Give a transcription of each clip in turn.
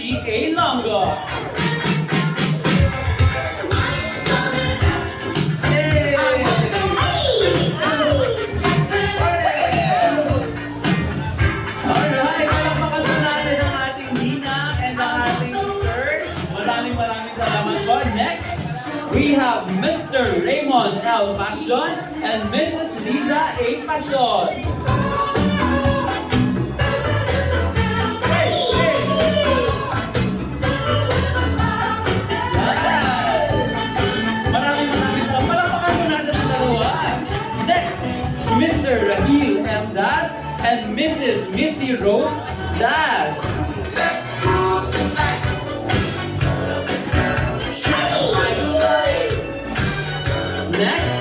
Angie A. Longos. Alright, palakpakan po natin ang ating Nina and ang ating Sir. Maraming salamat po. Next, we have Mr. Raymond L. Passion and Mrs. Liza A. Passion. Maraming salamat. Palakpakan po natin ang dalawa. Next, Mr. Rahil M. Das and Mrs. Mitzi Rose Das. Next,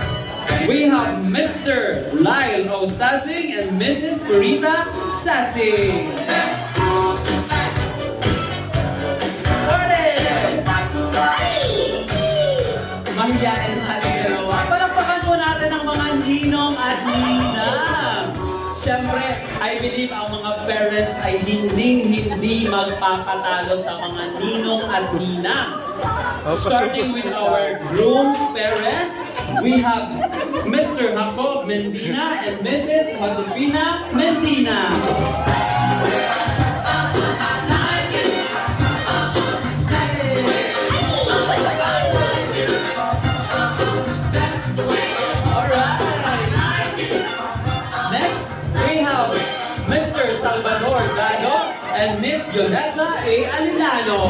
we have Mr. Lyle O. Sassing and Mrs. Rita Sassing. Mahiyain ang ating dalawa. Palakpakan po natin ang mga ninong at ninang. Siyempre, I believe ang mga parents ay hindi magpapatalo sa mga ninong at ninang. Starting with our groom's parent, we have Mr. Jacob Mendina and Mrs. Josefina Mendina. Salvador Gado and Miss Violeta A. Alinano.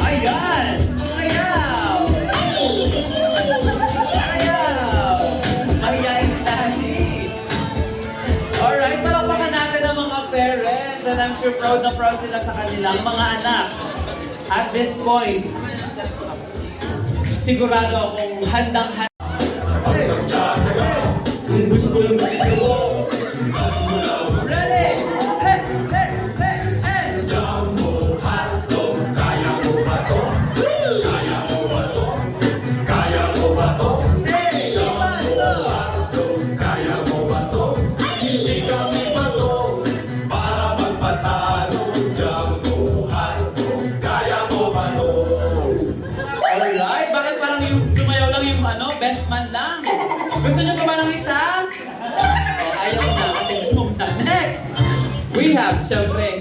Ayan! Sayaw! Sayaw! Mahiyain si Daddy. Alright, palakpakan natin ang mga parents and I'm sure proud na proud sila sa kanilang mga anak. At this point, sigurado akong handang-handang. Ready? Hey! Hey! Hey! Hey! Jumbo hotdog, kaya mo ba to? Kaya mo ba to? Kaya mo ba to? Hey! Jumbo hotdog, kaya mo ba to? Hindi kami ba to? Para magpatalo, jumbo hotdog, kaya mo ba to? Alright, bakit parang yung sumayaw lang yung best man lang? Gusto niyo pa ba ng isa? Ayaw na kasi gusto na. Next, we have, syempre,